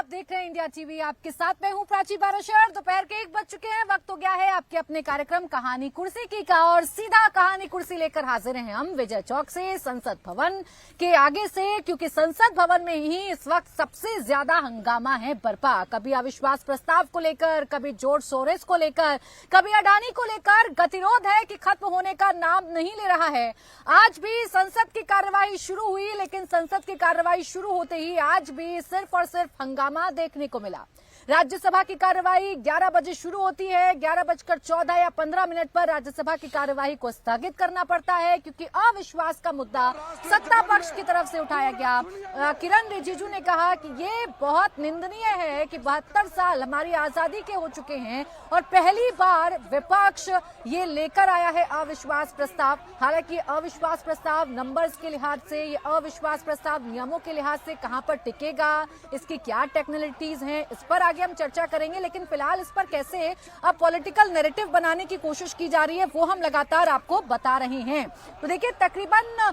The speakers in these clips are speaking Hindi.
देख रहे हैं इंडिया टीवी। आपके साथ मैं हूं प्राची बाराशर। दोपहर के 1 बज चुके हैं। वक्त हो गया है आपके अपने कार्यक्रम कहानी कुर्सी की का, और सीधा कहानी कुर्सी लेकर हाजिर हैं हम विजय चौक से, संसद भवन के आगे से, क्योंकि संसद भवन में ही इस वक्त सबसे ज्यादा हंगामा है बरपा। कभी अविश्वास प्रस्ताव को लेकर, कभी जॉर्ज सोरोस को लेकर, कभी अडानी को लेकर गतिरोध है कि खत्म होने का नाम नहीं ले रहा है। आज भी संसद की कार्यवाही शुरू हुई, लेकिन संसद की कार्यवाही शुरू होते ही आज भी सिर्फ और सिर्फ हंगामा देखने को मिला। राज्यसभा की कार्यवाही 11 बजे शुरू होती है। 11:14 या 15 मिनट पर राज्यसभा की कार्यवाही को स्थगित करना पड़ता है, क्योंकि अविश्वास का मुद्दा सत्ता पक्ष की तरफ से उठाया गया। किरण रिजिजू ने कहा कि ये बहुत निंदनीय है कि 72 साल हमारी आजादी के हो चुके हैं और पहली बार विपक्ष ये लेकर आया है अविश्वास प्रस्ताव। हालांकि अविश्वास प्रस्ताव नंबर्स के लिहाज से, ये अविश्वास प्रस्ताव नियमों के लिहाज से कहां पर टिकेगा, इसकी क्या टेक्निकलिटीज हैं, इस पर आगे हम चर्चा करेंगे। लेकिन फिलहाल इस पर कैसे अब पॉलिटिकल नैरेटिव बनाने की कोशिश की जा रही है, वो हम लगातार आपको बता रहे हैं। तो देखिए, तकरीबन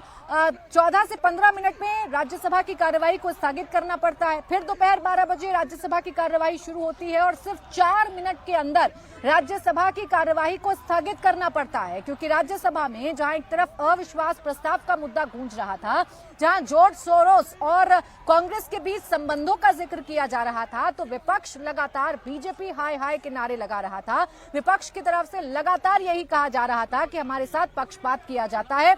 14 से 15 मिनट में राज्यसभा की कार्यवाही को स्थगित करना पड़ता है। फिर दोपहर 12 बजे राज्यसभा की कार्यवाही शुरू होती है और सिर्फ 4 मिनट के अंदर राज्यसभा की कार्यवाही को स्थगित करना पड़ता है, क्योंकि राज्यसभा में जहां एक तरफ अविश्वास प्रस्ताव का मुद्दा गूंज रहा था, जहां जॉर्ज सोरोस और कांग्रेस के बीच संबंधों का जिक्र किया जा रहा था, तो विपक्ष लगातार बीजेपी हाय हाय के नारे लगा रहा था। विपक्ष की तरफ से लगातार यही कहा जा रहा था कि हमारे साथ पक्षपात किया जाता है,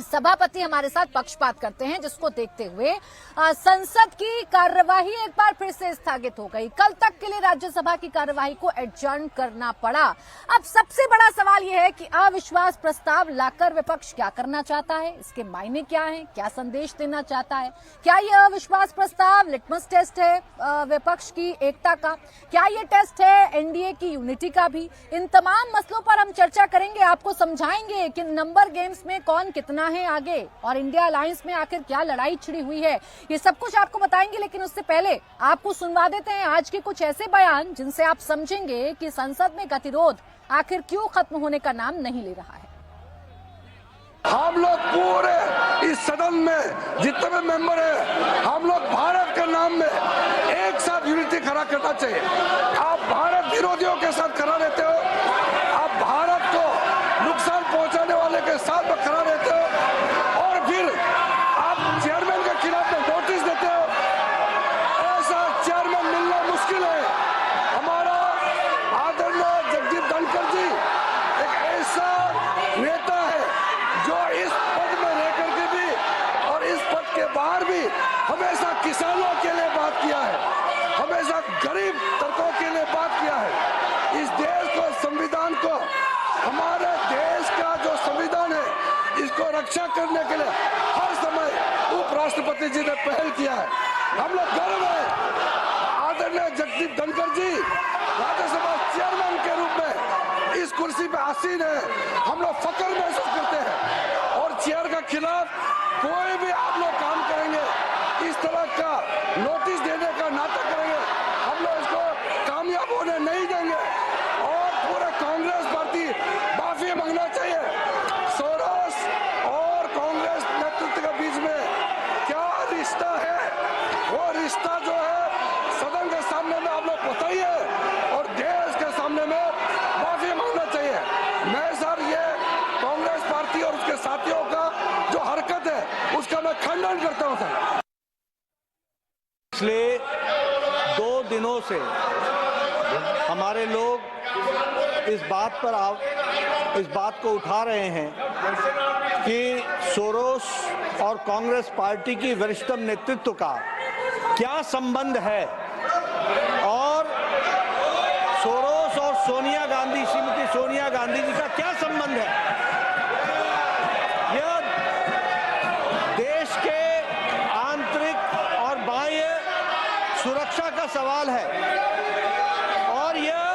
सभापति हमारे साथ पक्षपात करते हैं, जिसको देखते हुए संसद की कार्यवाही एक बार फिर से स्थगित हो गई। कल तक के लिए राज्यसभा की कार्यवाही को एडजर्न करना पड़ा। अब सबसे बड़ा सवाल यह है कि अविश्वास प्रस्ताव लाकर विपक्ष क्या करना चाहता है, इसके मायने क्या हैं, क्या संदेश देना चाहता है। क्या यह अविश्वास प्रस्ताव लिटमस टेस्ट है विपक्ष की एकता का, क्या यह टेस्ट है एनडीए की यूनिटी का भी। इन तमाम मसलों पर हम चर्चा करेंगे, आपको समझाएंगे कि नंबर गेम्स में कौन कितना है आगे और इंडिया अलायंस में आखिर क्या लड़ाई छिड़ी हुई है, ये सब कुछ आपको बताएंगे। लेकिन उससे पहले आपको सुनवा देते हैं आज के कुछ ऐसे बयान जिनसे आप समझेंगे कि संसद में गतिरोध आखिर क्यों खत्म होने का नाम नहीं ले रहा है। हम लोग पूरे इस सदन में जितने भी मेंबर हैं, हम लोग भारत के नाम में एक साथ यूनिटी खड़ा करना चाहिए। आप भारत विरोधियों के साथ खड़ा रहते हो, आप भारत को नुकसान पहुंचाने वाले के साथ में खड़ा रहते हो, और फिर आप चेयरमैन के खिलाफ में नोटिस देते हो। ऐसा चेयरमैन मिलना मुश्किल है। हमारा आदरणीय जगदीप धनखड़ जी एक ऐसा नेता है जो इस पद में रह करके भी और इस पद के बाहर भी हमेशा किसानों के लिए बात किया है, हमेशा गरीब तबकों के लिए बात किया है। इस देश को, संविधान को, हमारे देश का जो संविधान है, इसको रक्षा करने के लिए हर समय उपराष्ट्रपति जी ने पहल किया है। हम लोग गर्व है आदरणीय जगदीप धनखड़ जी राज्यसभा चेयरमैन के रूप में इस कुर्सी पे आसीन है। हम लोग फख्र महसूस करते हैं, और चेयर के खिलाफ कोई भी आप लोग काम करेंगे, इस तरह का नोटिस देने का नाटक करेंगे, हम लोग इसको कामयाब होने नहीं देंगे। और पूरे कांग्रेस पार्टी माफी मांगना चाहिए। सोरोस और कांग्रेस नेतृत्व के बीच में क्या रिश्ता है, वो रिश्ता जो है सदन के सामने में आप लोग बताइए और देश के सामने में माफी मांगना चाहिए। मैं सर ये कांग्रेस पार्टी और उसके साथियों का जो हरकत है उसका मैं खंडन करता हूं सर। पिछले 2 दिनों से हमारे लोग इस बात को उठा रहे हैं कि सोरोस और कांग्रेस पार्टी की वरिष्ठतम नेतृत्व का क्या संबंध है, और सोरोस और सोनिया गांधी, श्रीमती सोनिया गांधी जी का क्या संबंध है। यह देश के आंतरिक और बाह्य सुरक्षा का सवाल है, और यह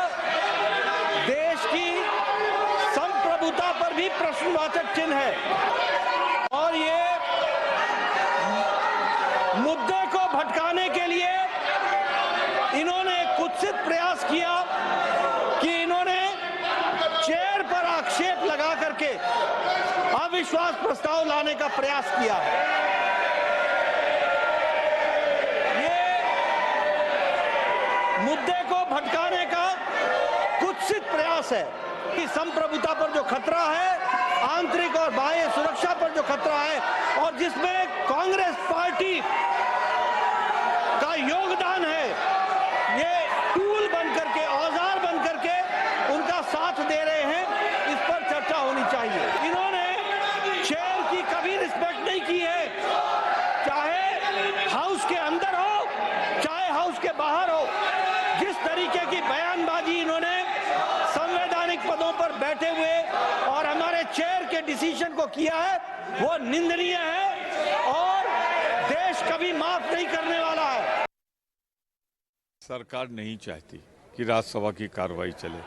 देश की संप्रभुता पर भी प्रश्नवाचक चिन्ह है। और ये मुद्दे को भटकाने के लिए इन्होंने कुत्सित प्रयास किया कि इन्होंने चेयर पर आक्षेप लगा करके अविश्वास प्रस्ताव लाने का प्रयास किया है। विश्वास है कि संप्रभुता पर जो खतरा है, आंतरिक और बाह्य सुरक्षा पर जो खतरा है, और जिसमें कांग्रेस पार्टी का योगदान है, ये टूल बन करके, औजार बन करके उनका साथ दे रहे हैं, इस पर चर्चा होनी चाहिए। इन्होंने चेयर की कभी रिस्पेक्ट नहीं की है, चाहे हाउस के अंदर हो चाहे हाउस के बाहर हो। जिस तरीके की बयानबाजी इन्होंने संवैधानिक पदों पर बैठे हुए और हमारे चेयर के डिसीजन को किया है, वो निंदनीय है और देश कभी माफ नहीं करने वाला है। सरकार नहीं चाहती कि राज्यसभा की कार्रवाई चले,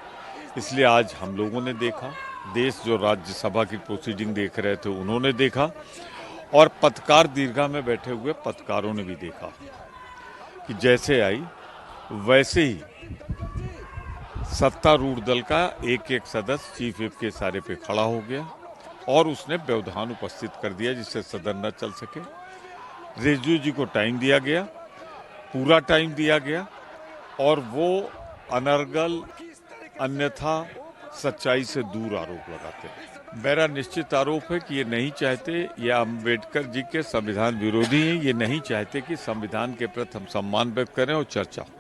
इसलिए आज हम लोगों ने देखा, देश जो राज्यसभा की प्रोसीडिंग देख रहे थे उन्होंने देखा, और पत्रकार दीर्घा में बैठे हुए पत्रकारों ने भी देखा कि जैसे आई वैसे ही सत्तारूढ़ दल का एक एक सदस्य चीफ व्हिप के इशारे पे खड़ा हो गया और उसने व्यवधान उपस्थित कर दिया जिससे सदन न चल सके। रिजू जी को टाइम दिया गया, पूरा टाइम दिया गया, और वो अनर्गल अन्यथा सच्चाई से दूर आरोप लगाते हैं। मेरा निश्चित आरोप है कि ये नहीं चाहते, ये अम्बेडकर जी के संविधान विरोधी हैं, ये नहीं चाहते कि संविधान के प्रति हम सम्मान व्यक्त करें और चर्चा हो।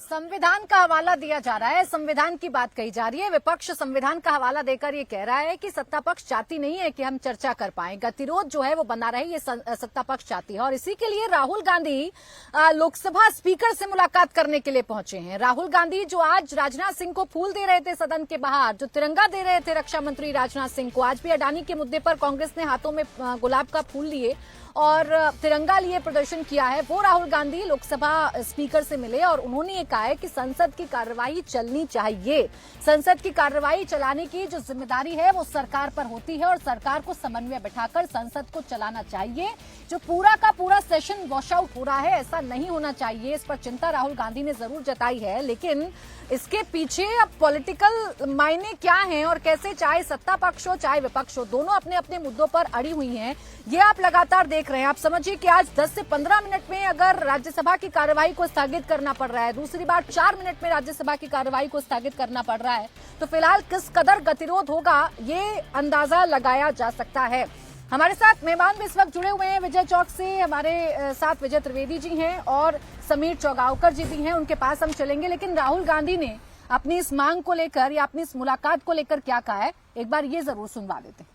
संविधान का हवाला दिया जा रहा है, संविधान की बात कही जा रही है। विपक्ष संविधान का हवाला देकर ये कह रहा है कि सत्ता पक्ष चाहती नहीं है कि हम चर्चा कर पाएं, गतिरोध जो है वो बना रहे, ये सत्ता पक्ष चाहती है। और इसी के लिए राहुल गांधी लोकसभा स्पीकर से मुलाकात करने के लिए पहुंचे हैं। राहुल गांधी जो आज राजनाथ सिंह को फूल दे रहे थे सदन के बाहर, जो तिरंगा दे रहे थे रक्षा मंत्री राजनाथ सिंह को, आज भी अडानी के मुद्दे पर कांग्रेस ने हाथों में गुलाब का फूल लिए और तिरंगा लिए प्रदर्शन किया है, वो राहुल गांधी लोकसभा स्पीकर से मिले और उन्होंने ये कहा है कि संसद की कार्यवाही चलनी चाहिए। संसद की कार्यवाही चलाने की जो जिम्मेदारी है वो सरकार पर होती है और सरकार को समन्वय बिठाकर संसद को चलाना चाहिए। जो पूरा का पूरा सेशन वॉश आउट हो रहा है, ऐसा नहीं होना चाहिए, इस पर चिंता राहुल गांधी ने जरूर जताई है। लेकिन इसके पीछे अब पॉलिटिकल मायने क्या हैं और कैसे, चाहे सत्ता पक्ष हो चाहे विपक्ष हो, दोनों अपने अपने मुद्दों पर अड़ी हुई हैं, ये आप लगातार देख रहे हैं। आप समझिए कि आज 10 से 15 मिनट में अगर राज्यसभा की कार्यवाही को स्थगित करना पड़ रहा है, दूसरी बार 4 मिनट में राज्यसभा की कार्यवाही को स्थगित करना पड़ रहा है, तो फिलहाल किस कदर गतिरोध होगा ये अंदाजा लगाया जा सकता है। हमारे साथ मेहमान भी इस वक्त जुड़े हुए हैं विजय चौक से, हमारे साथ विजय त्रिवेदी जी हैं और समीर चौगावकर जी भी हैं, उनके पास हम चलेंगे। लेकिन राहुल गांधी ने अपनी इस मांग को लेकर या अपनी इस मुलाकात को लेकर क्या कहा है, एक बार ये जरूर सुनवा देते हैं।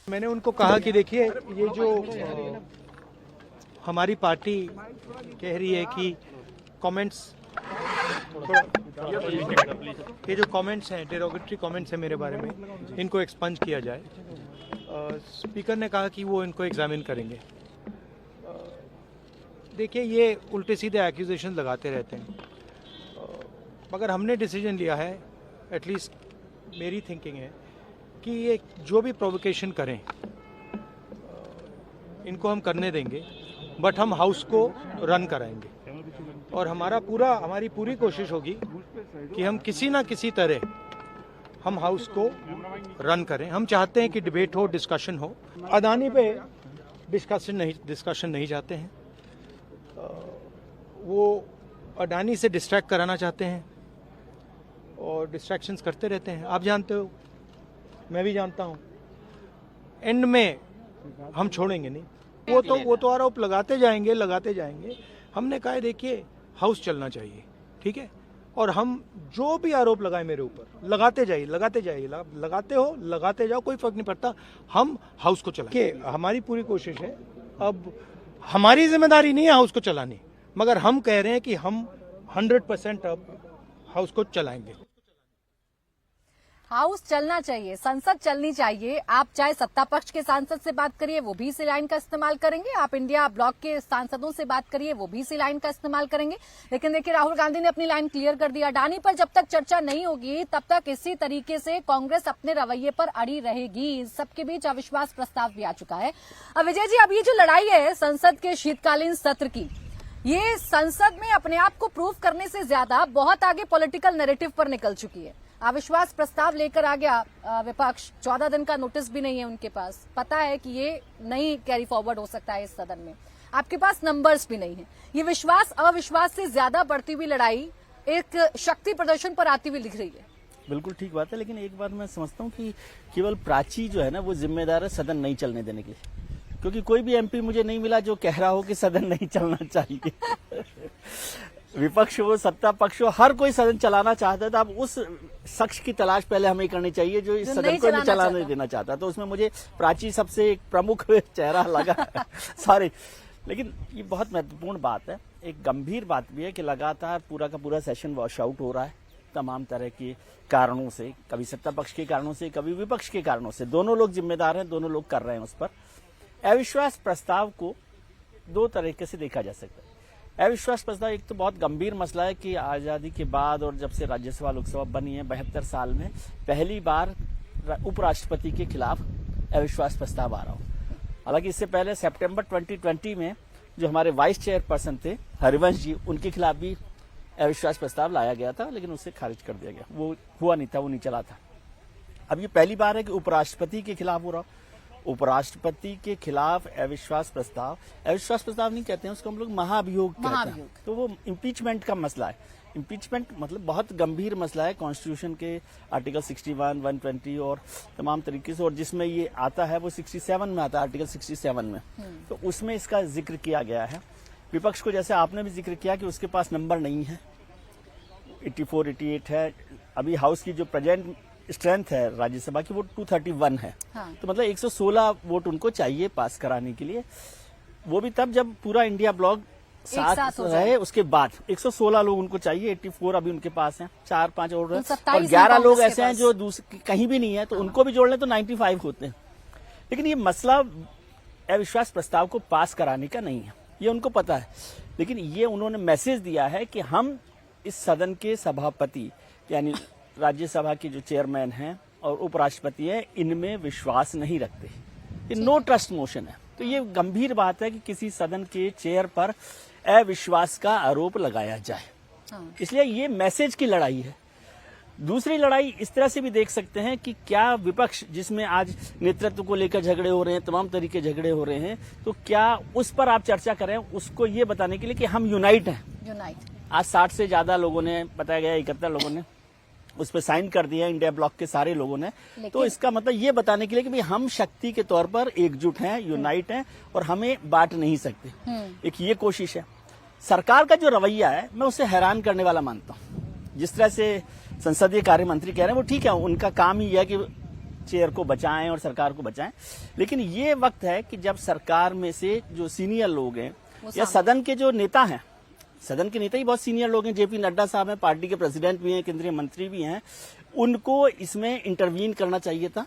मैंने उनको कहा कि देखिए, ये जो हमारी पार्टी कह रही है कि कमेंट्स, ये जो कमेंट्स हैं, डेरोगेटरी कमेंट्स हैं मेरे बारे में, इनको एक्सपंज किया जाए। स्पीकर ने कहा कि वो इनको एग्जामिन करेंगे। देखिए, ये उल्टे सीधे एक्यूजेशन लगाते रहते हैं, मगर हमने डिसीजन लिया है, एटलीस्ट मेरी थिंकिंग है कि ये जो भी प्रोवोकेशन करें इनको हम करने देंगे, बट हम हाउस को रन कराएंगे और हमारी पूरी कोशिश होगी कि हम किसी ना किसी तरह हम हाउस को रन करें। हम चाहते हैं कि डिबेट हो, डिस्कशन हो। अडानी पे डिस्कशन नहीं चाहते हैं, वो अडानी से डिस्ट्रैक्ट कराना चाहते हैं और डिस्ट्रैक्शंस करते रहते हैं। आप जानते हो, मैं भी जानता हूं, एंड में हम छोड़ेंगे नहीं। वो तो आरोप लगाते जाएंगे। हमने कहा देखिए, हाउस चलना चाहिए, ठीक है, और हम जो भी आरोप लगाए मेरे ऊपर लगाते जाओ, कोई फर्क नहीं पड़ता, हम हाउस को चलाएंगे। हमारी पूरी कोशिश है, अब हमारी जिम्मेदारी नहीं है हाउस को चलानी, मगर हम कह रहे हैं कि हम 100% अब हाउस को चलाएंगे। हाउस चलना चाहिए, संसद चलनी चाहिए। आप चाहे सत्ता पक्ष के सांसद से बात करिए, वो भी इसी लाइन का इस्तेमाल करेंगे। आप इंडिया ब्लॉक के सांसदों से बात करिए, वो भी इसी लाइन का इस्तेमाल करेंगे। लेकिन देखिए, राहुल गांधी ने अपनी लाइन क्लियर कर दी। अडानी पर जब तक चर्चा नहीं होगी तब तक इसी तरीके से कांग्रेस अपने रवैये पर अड़ी रहेगी। सबके बीच अविश्वास प्रस्ताव भी आ चुका है। अब विजय जी, अब ये जो लड़ाई है संसद के शीतकालीन सत्र की, ये संसद में अपने आप को प्रूव करने से ज्यादा बहुत आगे पॉलिटिकल नैरेटिव पर निकल चुकी है। अविश्वास प्रस्ताव लेकर आ गया विपक्ष, 14 दिन का नोटिस भी नहीं है उनके पास, पता है कि ये नहीं कैरी फॉरवर्ड हो सकता है इस सदन में, आपके पास नंबर्स भी नहीं है। ये विश्वास अविश्वास से ज्यादा बढ़ती हुई लड़ाई एक शक्ति प्रदर्शन पर आती हुई दिख रही है। बिल्कुल ठीक बात है, लेकिन एक बात मैं समझता हूँ कि केवल प्राची जो है ना वो जिम्मेदार है सदन नहीं चलने देने के लिए, क्योंकि कोई भी एमपी मुझे नहीं मिला जो कह रहा हो कि सदन नहीं चलना चाहिए। विपक्ष हो सत्ता पक्ष हो, हर कोई सदन चलाना चाहता है, तो अब उस शख्स की तलाश पहले हमें करनी चाहिए जो इस सदन को नहीं चलाने देना चाहता। तो उसमें मुझे प्राची सबसे एक प्रमुख चेहरा लगा। सॉरी, लेकिन ये बहुत महत्वपूर्ण बात है, एक गंभीर बात भी है कि लगातार पूरा का पूरा सेशन वॉश आउट हो रहा है तमाम तरह के कारणों से, कभी सत्ता पक्ष के कारणों से, कभी विपक्ष के कारणों से। दोनों लोग जिम्मेदार हैं, दोनों लोग कर रहे हैं उस पर। अविश्वास प्रस्ताव को दो तरीके से देखा जा सकता है। अविश्वास प्रस्ताव एक तो बहुत गंभीर मसला है कि आजादी के बाद और जब से राज्यसभा लोकसभा बनी है 72 साल में पहली बार उपराष्ट्रपति के खिलाफ अविश्वास प्रस्ताव आ रहा हो। हालांकि इससे पहले सितंबर 2020 में जो हमारे वाइस चेयरपर्सन थे हरिवंश जी, उनके खिलाफ भी अविश्वास प्रस्ताव लाया गया था, लेकिन उससे खारिज कर दिया गया, वो हुआ नहीं था, वो नहीं चला था। अब ये पहली बार है कि उपराष्ट्रपति के खिलाफ हो रहा हो। उपराष्ट्रपति के खिलाफ अविश्वास प्रस्ताव नहीं कहते हैं उसको, हम लोग महाभियोग कहते हैं। तो वो इम्पीचमेंट का मसला है। इम्पीचमेंट मतलब बहुत गंभीर मसला है, कॉन्स्टिट्यूशन के आर्टिकल 61, 120 और तमाम तरीके से, और जिसमें ये आता है वो 67 में आता है, आर्टिकल 67 में। तो उसमें इसका जिक्र किया गया है। विपक्ष को जैसे आपने भी जिक्र किया कि उसके पास नंबर नहीं है, 84, 88 है। अभी हाउस की जो प्रेजेंट स्ट्रेंथ है राज्यसभा की वो 231 है। हाँ। तो मतलब 116 वोट उनको चाहिए पास कराने के लिए, वो भी तब जब पूरा इंडिया ब्लॉक साथ रहे, उसके बाद 116 लोग उनको चाहिए। 84 अभी उनके पास हैं, 4-5 और 11 लोग ऐसे हैं जो कहीं भी नहीं है, तो उनको भी जोड़ लें तो 95 होते हैं। लेकिन ये मसला अविश्वास प्रस्ताव को पास कराने का नहीं है, ये उनको पता है। लेकिन ये उन्होंने मैसेज दिया है कि हम इस सदन के सभापति यानी राज्यसभा के जो चेयरमैन हैं और उपराष्ट्रपति हैं, इनमें विश्वास नहीं रखते। ये नो ट्रस्ट मोशन है। तो ये गंभीर बात है कि किसी सदन के चेयर पर अविश्वास का आरोप लगाया जाए। इसलिए ये मैसेज की लड़ाई है। दूसरी लड़ाई इस तरह से भी देख सकते हैं कि क्या विपक्ष, जिसमें आज नेतृत्व को लेकर झगड़े हो रहे हैं, तमाम तरीके झगड़े हो रहे हैं, तो क्या उस पर आप चर्चा करें, उसको ये बताने के लिए कि हम यूनाइट हैं। आज 60 से ज्यादा लोगों ने, बताया गया 71 लोगों ने उस पर साइन कर दिया, इंडिया ब्लॉक के सारे लोगों ने। तो इसका मतलब ये बताने के लिए कि भाई हम शक्ति के तौर पर एकजुट हैं, यूनाइट हैं और हमें बांट नहीं सकते। एक ये कोशिश है। सरकार का जो रवैया है मैं उसे हैरान करने वाला मानता हूँ। जिस तरह से संसदीय कार्य मंत्री कह रहे हैं वो ठीक है, उनका काम ही है कि चेयर को बचाएं और सरकार को बचाएं। लेकिन ये वक्त है कि जब सरकार में से जो सीनियर लोग हैं या सदन के जो नेता हैं, सदन के नेता ही बहुत सीनियर लोग हैं, जेपी नड्डा साहब हैं, पार्टी के प्रेसिडेंट भी हैं, केंद्रीय मंत्री भी हैं, उनको इसमें इंटरवीन करना चाहिए था।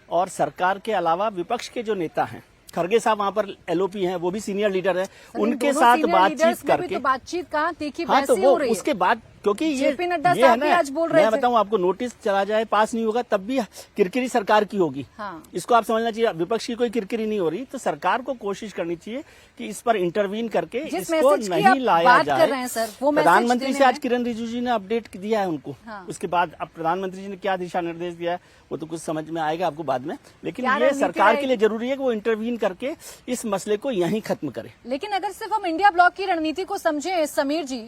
और सरकार के अलावा विपक्ष के जो नेता हैं, खरगे साहब वहां पर एलओपी हैं, वो भी सीनियर लीडर हैं, उनके साथ बातचीत करके, तो बातचीत कहाँ तीखी हाँ, तो बहस हो वो रही है। उसके बाद, क्योंकि ये नड्डा है साहब ना, भी आज बोल रहे मैं थे। बताऊं आपको, नोटिस चला जाए पास नहीं होगा तब भी किरकिरी सरकार की होगी। हाँ। इसको आप समझना चाहिए, विपक्ष की कोई किरकिरी नहीं हो रही। तो सरकार को कोशिश करनी चाहिए कि इस पर इंटरवीन करके इसको नहीं लाया जाए। प्रधानमंत्री से आज किरण रिजिजू जी ने अपडेट दिया है उनको। उसके बाद अब प्रधानमंत्री जी ने क्या दिशा निर्देश दिया है वो तो कुछ समझ में आएगा आपको बाद में। लेकिन ये सरकार के लिए जरूरी है कि वो इंटरवीन करके इस मसले को यहीं खत्म करे। लेकिन अगर सिर्फ हम इंडिया ब्लॉक की रणनीति को समझें समीर जी,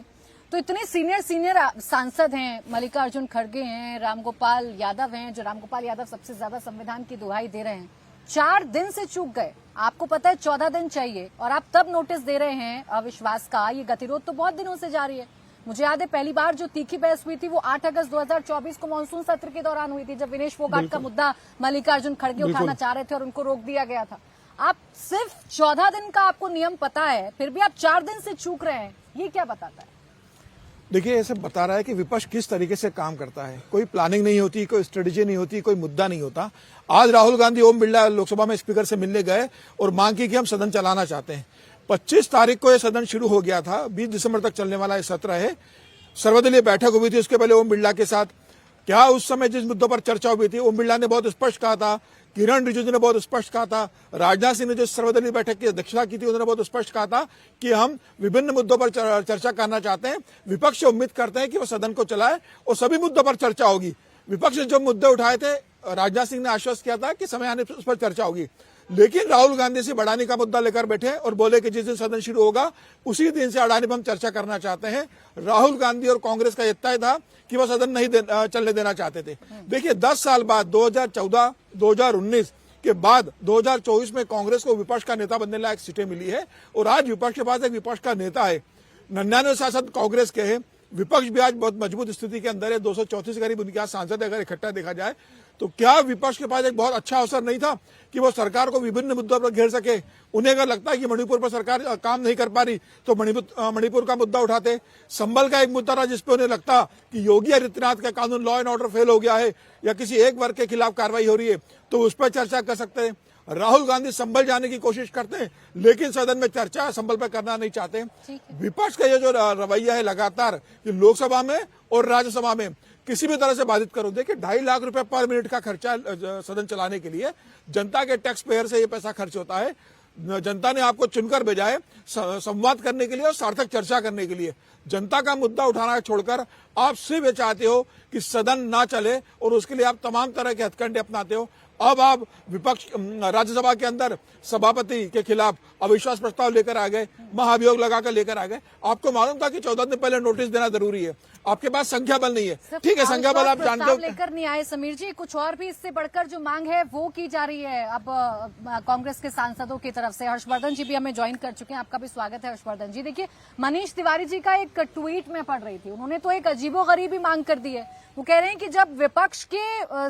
तो इतने सीनियर सांसद हैं, मल्लिकार्जुन खड़गे हैं, रामगोपाल यादव हैं, जो रामगोपाल यादव सबसे ज्यादा संविधान की दुहाई दे रहे हैं, 4 दिन से चूक गए। आपको पता है 14 दिन चाहिए और आप तब नोटिस दे रहे हैं अविश्वास का। ये गतिरोध तो बहुत दिनों से जारी है। मुझे याद है पहली बार जो तीखी बहस हुई थी वो 8 अगस्त 2024 को मानसून सत्र के दौरान हुई थी, जब विनेश फोगाट का मुद्दा मल्लिकार्जुन खड़गे उठाना चाह रहे थे और उनको रोक दिया गया था। आप सिर्फ 14 दिन का आपको नियम पता है, फिर भी आप 4 दिन से चूक रहे हैं, ये क्या बताता है? देखिए, ऐसे बता रहा है कि विपक्ष किस तरीके से काम करता है। कोई प्लानिंग नहीं होती, कोई स्ट्रेटेजी नहीं होती, कोई मुद्दा नहीं होता। आज राहुल गांधी ओम बिरला लोकसभा में स्पीकर से मिलने गए और मांग की कि हम सदन चलाना चाहते हैं। 25 तारीख को यह सदन शुरू हो गया था, 20 दिसंबर तक चलने वाला यह सत्र है। सर्वदलीय बैठक हुई थी उसके पहले ओम बिरला के साथ। क्या उस समय जिस मुद्दों पर चर्चा हुई थी, ओम बिरला ने बहुत स्पष्ट कहा था, किरण रिजिजू ने बहुत स्पष्ट कहा था, राजनाथ सिंह ने जो सर्वदलीय बैठक की अध्यक्षता की थी उन्होंने बहुत स्पष्ट कहा था कि हम विभिन्न मुद्दों पर चर्चा करना चाहते हैं। विपक्ष से उम्मीद करते हैं कि वो सदन को चलाए और सभी मुद्दों पर चर्चा होगी। विपक्ष ने जो मुद्दे उठाए थे, राजनाथ सिंह ने आश्वस्त किया था कि समय आने पर उस पर चर्चा होगी। लेकिन राहुल गांधी से अडानी का मुद्दा लेकर बैठे और बोले कि जिस दिन सदन शुरू होगा उसी दिन से अडानी पर हम चर्चा करना चाहते हैं। राहुल गांधी और कांग्रेस का ये तय था कि वह सदन नहीं चलने देना चाहते थे। देखिए 10 साल बाद 2014, 2019 के बाद 2024 में कांग्रेस को विपक्ष का नेता बनने लायक सीटें मिली है और आज विपक्ष के पास एक विपक्ष का नेता है। 99 सांसद कांग्रेस के हैं, विपक्ष भी आज बहुत मजबूत स्थिति के अंदर है। 234 करीब उनके यहाँ सांसद अगर इकट्ठा देखा जाए तो क्या विपक्ष के पास एक बहुत अच्छा अवसर नहीं था कि वो सरकार को विभिन्न मुद्दों पर घेर सके? उन्हें अगर लगता है कि मणिपुर पर सरकार काम नहीं कर पा रही तो मणिपुर का मुद्दा उठाते। संबल का एक मुद्दा था जिसपे उन्हें लगता कि योगी आदित्यनाथ का कानून लॉ एंड ऑर्डर फेल हो गया है या किसी एक वर्ग के खिलाफ कार्रवाई हो रही है तो उस पर चर्चा कर सकते हैं। राहुल गांधी संभल जाने की कोशिश करते हैं लेकिन सदन में चर्चा संभल पर करना नहीं चाहते। विपक्ष का ये जो रवैया है लगातार कि लोकसभा में और राज्यसभा में किसी भी तरह से बाधित करो। देखिए 2.5 लाख रुपए पर मिनट का खर्चा सदन चलाने के लिए जनता के टैक्स पेयर से ये पैसा खर्च होता है। जनता ने आपको चुनकर भेजा है संवाद करने के लिए और सार्थक चर्चा करने के लिए। जनता का मुद्दा उठाना छोड़कर आप सिर्फ ये चाहते हो कि सदन ना चले और उसके लिए आप तमाम तरह के हथकंडे अपनाते हो। अब आप विपक्ष राज्यसभा के अंदर सभापति के खिलाफ अविश्वास प्रस्ताव लेकर आ गए, महाभियोग लगाकर लेकर आ गए। आपको मालूम था कि 14 दिन पहले नोटिस देना जरूरी है, आपके पास संख्या बल नहीं है। ठीक है, संख्या बल आप जानते हो लेकर नहीं आए समीर जी, कुछ और भी इससे बढ़कर जो मांग है वो की जा रही है अब कांग्रेस के सांसदों की तरफ से। हर्षवर्धन जी भी हमें ज्वाइन कर चुके हैं, आपका भी स्वागत है हर्षवर्धन जी। देखिए मनीष तिवारी जी का एक ट्वीट में पढ़ रही थी, उन्होंने तो एक अजीबोगरीबी मांग कर दी है। वो कह रहे हैं कि जब विपक्ष के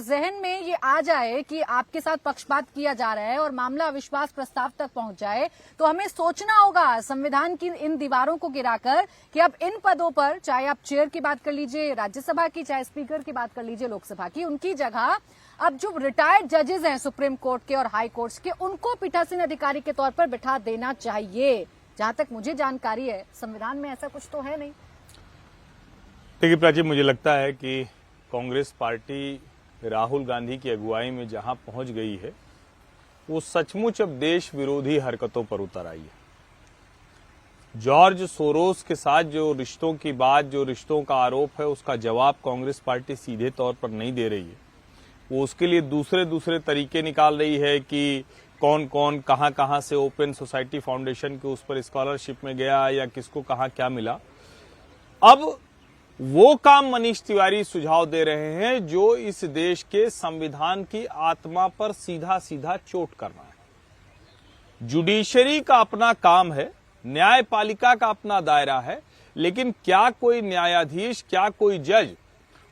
जहन में ये आ जाए कि आपके साथ पक्षपात किया जा रहा है और मामला अविश्वास प्रस्ताव तक पहुंच जाए तो हमें सोचना होगा संविधान की इन दीवारों को गिराकर कि अब इन पदों पर, चाहे आप चेयर की बात कर लीजिए राज्यसभा की, चाहे स्पीकर की बात कर लीजिए लोकसभा की, उनकी जगह अब जो रिटायर्ड जजेस हैं सुप्रीम कोर्ट के और हाई कोर्ट्स के, उनको पीठासीन अधिकारी के तौर पर बिठा देना चाहिए। जहां तक मुझे जानकारी है संविधान में ऐसा कुछ तो है नहीं। देखिए प्राची, मुझे लगता है कि कांग्रेस पार्टी राहुल गांधी की अगुवाई में जहां पहुंच गई है वो सचमुच अब देश विरोधी हरकतों पर उतर आई है। जॉर्ज सोरोस के साथ जो रिश्तों की बात, जो रिश्तों का आरोप है, उसका जवाब कांग्रेस पार्टी सीधे तौर पर नहीं दे रही है। वो उसके लिए दूसरे तरीके निकाल रही है कि कौन कौन कहां से ओपन सोसाइटी फाउंडेशन के उस पर स्कॉलरशिप में गया या किसको कहां क्या मिला। अब वो काम मनीष तिवारी सुझाव दे रहे हैं जो इस देश के संविधान की आत्मा पर सीधा सीधा चोट करना है। जुडिशरी का अपना काम है, न्यायपालिका का अपना दायरा है, लेकिन क्या कोई न्यायाधीश, क्या कोई जज,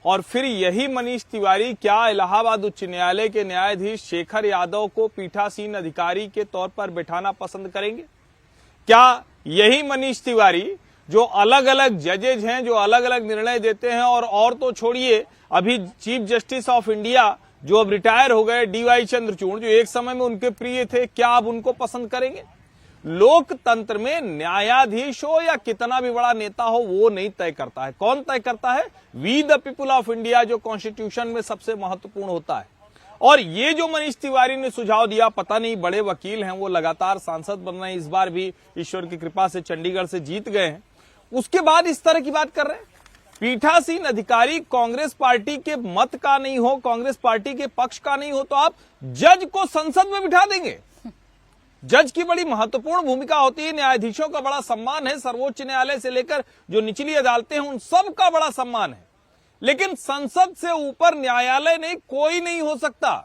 और फिर यही मनीष तिवारी क्या इलाहाबाद उच्च न्यायालय के न्यायाधीश शेखर यादव को पीठासीन अधिकारी के तौर पर बैठाना पसंद करेंगे? क्या यही मनीष तिवारी जो अलग अलग जजेज हैं, जो अलग अलग निर्णय देते हैं, और तो छोड़िए अभी चीफ जस्टिस ऑफ इंडिया जो अब रिटायर हो गए DY चंद्रचूड़, जो एक समय में उनके प्रिय थे, क्या अब उनको पसंद करेंगे? लोकतंत्र में न्यायाधीश हो या कितना भी बड़ा नेता हो वो नहीं तय करता है। कौन तय करता है? We the people of India, जो कॉन्स्टिट्यूशन में सबसे महत्वपूर्ण होता है। और ये जो मनीष तिवारी ने सुझाव दिया, पता नहीं, बड़े वकील हैं वो, लगातार सांसद बन रहे हैं, इस बार भी ईश्वर की कृपा से चंडीगढ़ से जीत गए हैं, उसके बाद इस तरह की बात कर रहे हैं। पीठासीन अधिकारी कांग्रेस पार्टी के मत का नहीं हो, कांग्रेस पार्टी के पक्ष का नहीं हो, तो आप जज को संसद में बिठा देंगे। जज की बड़ी महत्वपूर्ण भूमिका होती है, न्यायाधीशों का बड़ा सम्मान है, सर्वोच्च न्यायालय से लेकर जो निचली अदालतें हैं उन सब का बड़ा सम्मान है, लेकिन संसद से ऊपर न्यायालय नहीं, कोई नहीं हो सकता।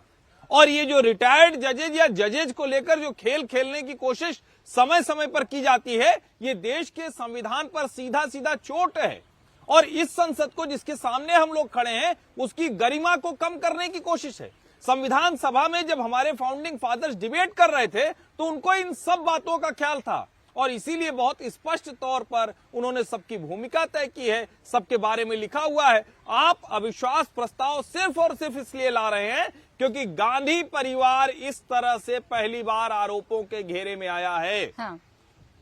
और ये जो रिटायर्ड जजेज या जजेज को लेकर जो खेल खेलने की कोशिश समय समय पर की जाती है, ये देश के संविधान पर सीधा सीधा चोट है। और इस संसद को जिसके सामने हम लोग खड़े हैं उसकी गरिमा को कम करने की कोशिश है। संविधान सभा में जब हमारे फाउंडिंग फादर्स डिबेट कर रहे थे तो उनको इन सब बातों का ख्याल था और इसीलिए बहुत स्पष्ट तौर पर उन्होंने सबकी भूमिका तय की है, सबके बारे में लिखा हुआ है। आप अविश्वास प्रस्ताव सिर्फ और सिर्फ इसलिए ला रहे हैं क्योंकि गांधी परिवार इस तरह से पहली बार आरोपों के घेरे में आया है। हाँ।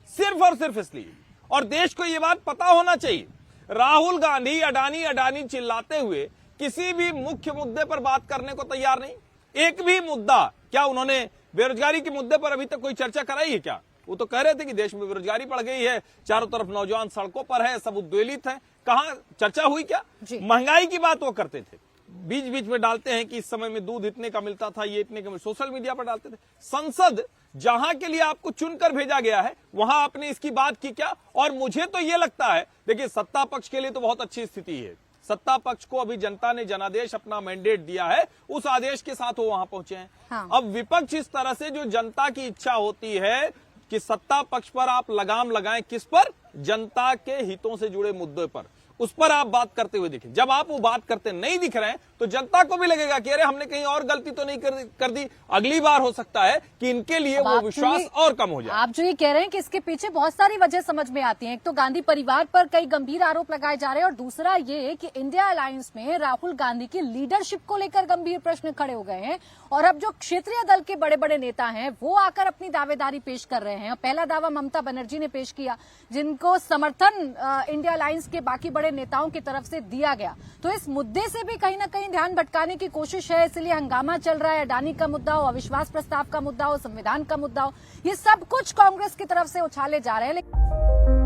सिर्फ और सिर्फ इसलिए। और देश को यह बात पता होना चाहिए, राहुल गांधी अडानी अडानी चिल्लाते हुए किसी भी मुख्य मुद्दे पर बात करने को तैयार नहीं। एक भी मुद्दा, क्या उन्होंने बेरोजगारी के मुद्दे पर अभी तक कोई चर्चा कराई है क्या? वो तो कह रहे थे कि देश में बेरोजगारी बढ़ गई है, चारों तरफ नौजवान सड़कों पर है, सब उद्वेलित हैं। कहां चर्चा हुई क्या? महंगाई की बात वो करते थे, बीच बीच में डालते हैं कि इस समय में दूध इतने का मिलता था, ये इतने का, सोशल मीडिया पर डालते थे। संसद जहां के लिए आपको चुनकर भेजा गया है वहां आपने इसकी बात की क्या? और मुझे तो ये लगता है, देखिए सत्ता पक्ष के लिए तो बहुत अच्छी स्थिति है, सत्ता पक्ष को अभी जनता ने जनादेश अपना मैंडेट दिया है, उस आदेश के साथ वो वहां पहुंचे हैं। हाँ। अब विपक्ष इस तरह से जो जनता की इच्छा होती है कि सत्ता पक्ष पर आप लगाम लगाएं, किस पर? जनता के हितों से जुड़े मुद्दे पर, उस पर आप बात करते हुए दिखे। जब आप वो बात करते नहीं दिख रहे हैं तो जनता को भी लगेगा कि अरे हमने कहीं और गलती तो नहीं कर दी, अगली बार हो सकता है कि इनके लिए वो विश्वास और कम हो जाए। आप जो ये कह रहे हैं कि इसके पीछे बहुत सारी वजह समझ में आती हैं। एक तो गांधी परिवार पर कई गंभीर आरोप लगाए जा रहे हैं और दूसरा ये कि इंडिया अलायंस में राहुल गांधी की लीडरशिप को लेकर गंभीर प्रश्न खड़े हो गए हैं और अब जो क्षेत्रीय दल के बड़े बड़े नेता हैं वो आकर अपनी दावेदारी पेश कर रहे हैं। पहला दावा ममता बनर्जी ने पेश किया, जिनको समर्थन इंडिया अलायंस के बाकी बड़े नेताओं की तरफ से दिया गया। तो इस मुद्दे से भी कहीं ना कहीं ध्यान भटकाने की कोशिश है, इसलिए हंगामा चल रहा है। अडानी का मुद्दा हो, अविश्वास प्रस्ताव का मुद्दा हो, संविधान का मुद्दा हो, ये सब कुछ कांग्रेस की तरफ से उछाले जा रहे हैं।